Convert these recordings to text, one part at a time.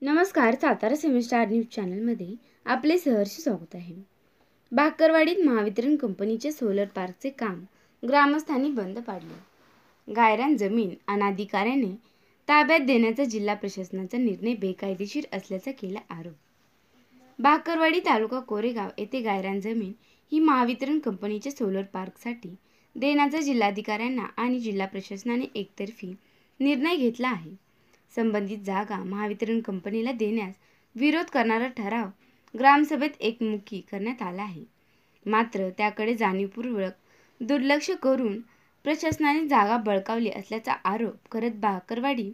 नमस्कार, Satara semester news चॅनलमध्ये आपले सहर्ष स्वागत आहे। बाकरवाडीत महावितरण कंपनीचे सोलर पार्कचे काम ग्रामस्थांनी बंद पाडले। गायरान जमीन अनाधिकाऱ्याने ताब्यात देण्याचा जिल्हा प्रशासनाचा निर्णय बेकायदेशीर असल्याचा केला आरोप। बाकरवाडी तालुका कोरेगाव येथे गायरान जमीन ही महावितरण कंपनीच्या सोलर पार्कसाठी देण्याचा जिल्हाधिकाऱ्यांना आणि जिल्हा प्रशासनाने एकतर्फी निर्णय घेतला आहे। संबंधित जागा महावितरण कंपनीला देण्यास विरोध करणारा ठराव ग्रामसभेत एकमुखी करण्यात आला आहे। मात्र त्याकडे जाणीवपूर्वक दुर्लक्ष करून प्रशासनाने जागा बळकावली असल्याचा आरोप करत बाकरवाडी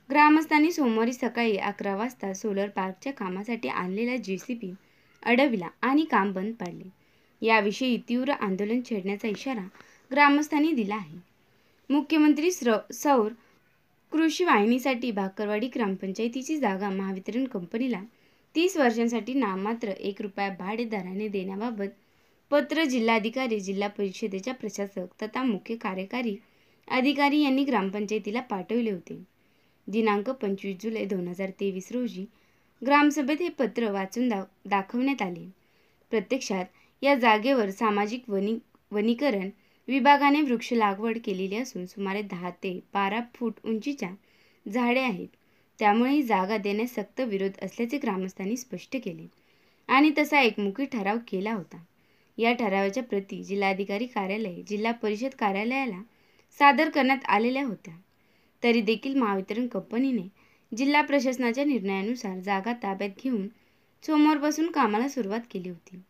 ग्रामस्थांनी सोमवारी सकाळी 11 वाजता सोलर पार्कच्या कामासाठी आणलेला JCB अडविला आणि काम बंद पाडले। याविषयी तीव्र आंदोलन छेडण्याचा इशारा ग्रामस्थांनी दिला आहे। मुख्यमंत्री सौर कृषी वाहिनीसाठी बाकरवाडी ग्रामपंचायतीची जागा महावितरण कंपनीला 30 वर्षांसाठी नाममात्र ₹1 भाडे दराने देण्याबाबत पत्र जिल्हाधिकारी, जिल्हा परिषदेच्या प्रशासक तथा मुख्य कार्यकारी अधिकारी यांनी ग्रामपंचायतीला पाठवले होते। दिनांक 25 जुलै 2023 रोजी ग्रामसभेत हे पत्र वाचून दाखवण्यात आले। प्रत्यक्षात या जागेवर सामाजिक वनीकरण विभागाने वृक्ष लागवड केलेली असून सुमारे 10 ते 12 फूट उंचीच्या झाडे आहेत। त्यामुळे ही जागा देण्यास सक्त विरोध असल्याचे ग्रामस्थांनी स्पष्ट केले आणि तसा एकमुखी ठराव केला होता। या ठरावाच्या प्रती जिल्हाधिकारी कार्यालय, जिल्हा परिषद कार्यालयाला सादर करण्यात आलेल्या होत्या। तरी देखील महावितरण कंपनीने जिल्हा प्रशासनाच्या निर्णयानुसार जागा ताब्यात घेऊन सोमवारपासून कामाला सुरुवात केली होती।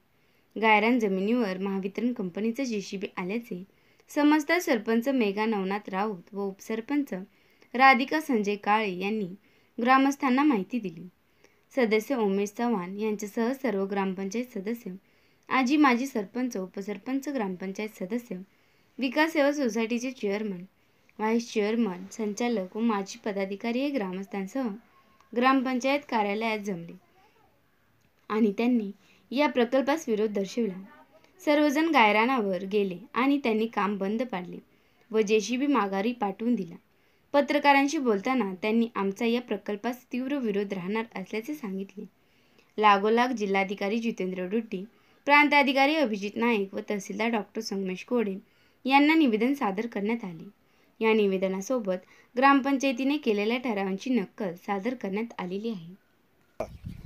गायरान जमिनीवर महावितरण कंपनीचा JCB आल्याचे समजता सरपंच मेघा नवनाथ राऊत व उपसरपंच राधिका संजय काळे यांनी ग्रामस्थांना माहिती दिली। सदस्य उमेश चव्हाण यांच्यासह सर्व ग्रामपंचायत सदस्य, आजी माजी सरपंच, उपसरपंच, ग्रामपंचायत सदस्य, विकास सेवा सोसायटीचे चेअरमन, व्हाईस चेअरमन, संचालक व माजी पदाधिकारी हे ग्रामस्थांसह ग्रामपंचायत कार्यालयात जमले आणि त्यांनी या प्रकल्पास विरोध दर्शविला। सर्वजण गायरानावर गेले आणि त्यांनी काम बंद पाडले व JCB माघारी पाठवून दिला। पत्रकारांशी बोलताना त्यांनी आमचा या प्रकल्पास तीव्र विरोध राहणार असल्याचे सांगितले। लागोलाग जिल्हाधिकारी जितेंद्र रुड्डी, प्रांत अधिकारी अभिजित नाईक व तहसीलदार डॉ. संगमेश कोडे यांना निवेदन सादर करण्यात आले। या निवेदनासोबत ग्रामपंचायतीने केलेल्या ठरावांची नक्कल सादर करण्यात आलेली आहे।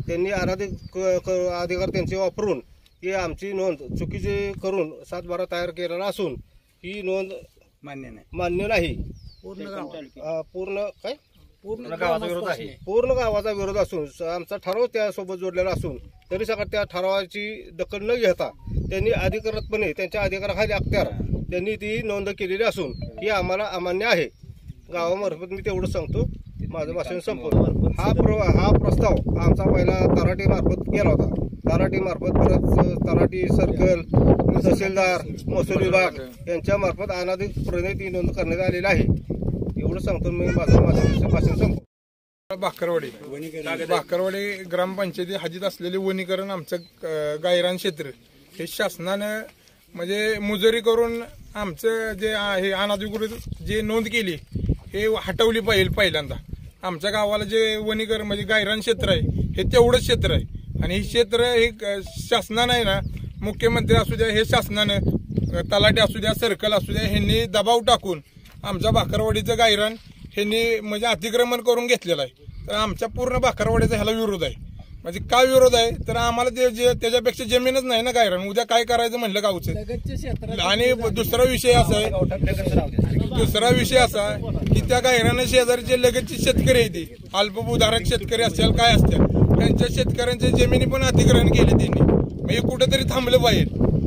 त्यांनी अधिकार त्यांचे वापरून ही आमची नोंद चुकीची करून 7/12 तयार केलेला असून ही नोंद मान्य नाही। पूर्ण गावाचा विरोध असून आमचा ठराव त्यासोबत जोडलेला असून तरी सगळं त्या ठरावाची दखल न घेता त्यांनी अधिकृतपणे त्यांच्या अधिकाराखाली अखत्यार त्यांनी ती नोंद केलेली असून ही आम्हाला अमान्य आहे। गावामार्फत मी तेवढं सांगतो, माझं भाषण संपवतो। हा प्रस्ताव आमचा पहिला तलाठी मार्फत गेला होता। तलाठी मार्फत परत तलाठी सर्कल, तहसीलदार, महसूल विभाग यांच्या मार्फत अनाधिकृतपणे ती नोंद करण्यात आलेली आहे। एवढं सांगतो मी माझं भाषण संपवतो। बाकरवाडी ग्रामपंचायती हद्दीत असलेले वनीकरण आमचं गायरान क्षेत्र हे शासनानं म्हणजे मुजोरी करून आमचं जे आहे अनाधिकृत जे नोंद केली हे हटवली पाहिजे। पहिल्यांदा आमच्या गावाला जे वनीकरण म्हणजे गायरान क्षेत्र आहे हे तेवढंच क्षेत्र आहे आणि हे क्षेत्र हे शासनानं आहे ना, मुख्यमंत्री असू द्या, हे शासनानं, तलाठी असू द्या, सर्कल असू द्या, ह्यांनी दबाव टाकून आमच्या बाकरवाडीचं गायरान ह्यांनी म्हणजे अतिक्रमण करून घेतलेलं आहे। तर आमच्या पूर्ण बाकरवाडीचा ह्याला विरोध आहे। म्हणजे काय विरोध आहे तर आम्हाला त्याच्यापेक्षा जमीनच नाही ना गायरान, उद्या काय करायचं म्हणलं गावचं। आणि दुसरा विषय असा की त्या गायरान शेजारीचे लगेचचे शेतकरी आहेत, अल्पभूधारक शेतकरी असेल काय असतील, त्यांच्या शेतकऱ्यांच्या जमिनी पण अतिक्रमण केले त्यांनी। म्हणजे कुठेतरी थांबलं पाहिजे,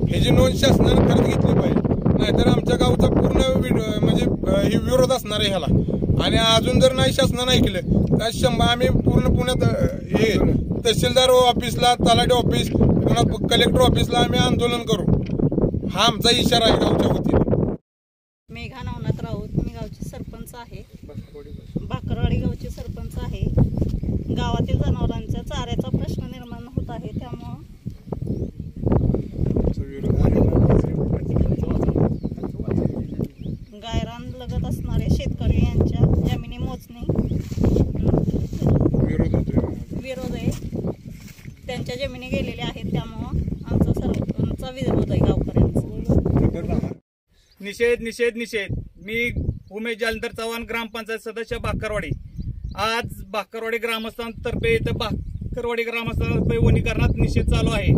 ह्याची नोंद शासनाने खरंच घेतली पाहिजे, नाहीतर आमच्या गावचा पूर्ण म्हणजे ही विरोध असणार आहे ह्याला। आणि अजून जर नाही शासनानं ऐकलं तर आम्ही पूर्ण पुण्यात हे तहसीलदार ऑफिसला, तलाठी ऑफिस, पुन्हा कलेक्टर ऑफिसला आम्ही आंदोलन करू, हा आमचा इशारा आहे गावच्या वतीने। मेघा नवनाथ राऊत, मी गावची सरपंच आहे, बाकरवाडी गावची सरपंच आहे। गावातील जनावरांच्या चाऱ्याचा प्रश्न निर्माण होत आहे, त्यामुळं गायरान लगत असणारे शेतकरी यांच्या जमिनी मोजणी विरोध होतोय। विरोध आहे. त्यांच्या जमिनी गेलेल्या आहेत, त्यामुळं आमचा सर्वांचा विरोध आहे गावकऱ्यांचा. निषेध निषेध निषेध. मी उमेश जालंधर चव्हाण, ग्रामपंचायत सदस्य बाकरवाडी. आज बाकरवाडी ग्रामस्थांतर्फे इथं बाकरवाडी ग्रामस्थांतर्फे वनीकरणात निषेध चालू आहे.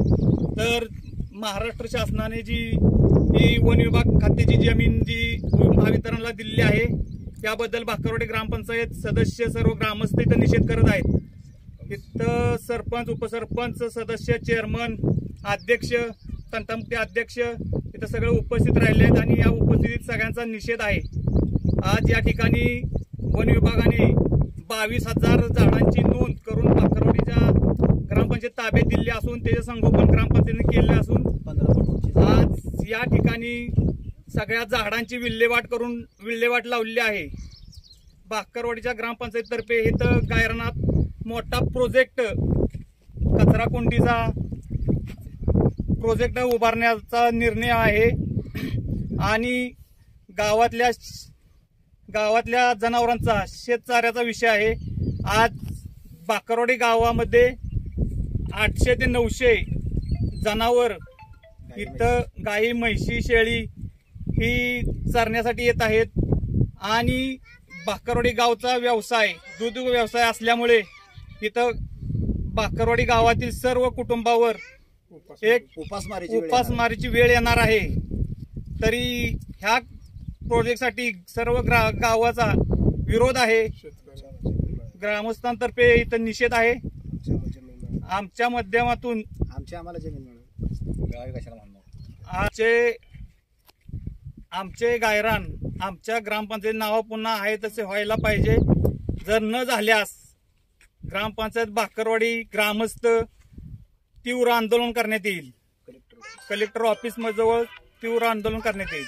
तर महाराष्ट्र शासनाने जी ही वन विभाग खात्याची जमीन जी महावितरणला दिलेली आहे त्याबद्दल बाकरवाडी ग्रामपंचायत सदस्य सर्व ग्रामस्थ इथं निषेध करत आहेत. इथं सरपंच, उपसरपंच, सदस्य, चेअरमन, अध्यक्ष, तंटामुक्ती अध्यक्ष इथं सगळे उपस्थित राहिले आहेत आणि या उपस्थितीत सगळ्यांचा निषेध आहे. आज या ठिकाणी वन विभागाने 22,000 झाडांची नोंद करून बाकरवाडीच्या ग्रामपंचायत ताब्यात दिली असून त्याचे संगोपन ग्रामपंचायतीने केले असून आज या ठिकाणी सगळ्या झाडांची विल्हेवाट लावलेली आहे. बाकरवाडीच्या ग्रामपंचायतीतर्फे इथं गायरानात मोठा प्रोजेक्ट, कचरा कोंडीचा प्रोजेक्ट उभारण्याचा निर्णय आहे आणि गावातल्या जनावरांचा शेतचाऱ्याचा विषय आहे. आज बाकरवाडी गावामध्ये 800 ते 900 जनावर इथं गाई, म्हैशी, शेळी ही चरण्यासाठी येत आहेत आणि बाकरवाडी गावचा व्यवसाय दूध व्यवसाय असल्यामुळे इथं बाकरवाडी गावातील सर्व कुटुंबावर एक उपासमारीची वेळ येणार आहे. तरी ह्या प्रोजेक्टसाठी सर्व गावाचा विरोध आहे. ग्रामस्थांतर्फे इथं निषेध आहे. आमच्या माध्यमातून आमचे गायरान आमच्या ग्रामपंचायत नाव पुन्हा आहे तसे व्हायला पाहिजे. जर न झाल्यास ग्रामपंचायत बाकरवाडी ग्रामस्थ तीव्र आंदोलन करण्यात येईल. कलेक्टर ऑफिस जवळ तीव्र आंदोलन करण्यात येईल.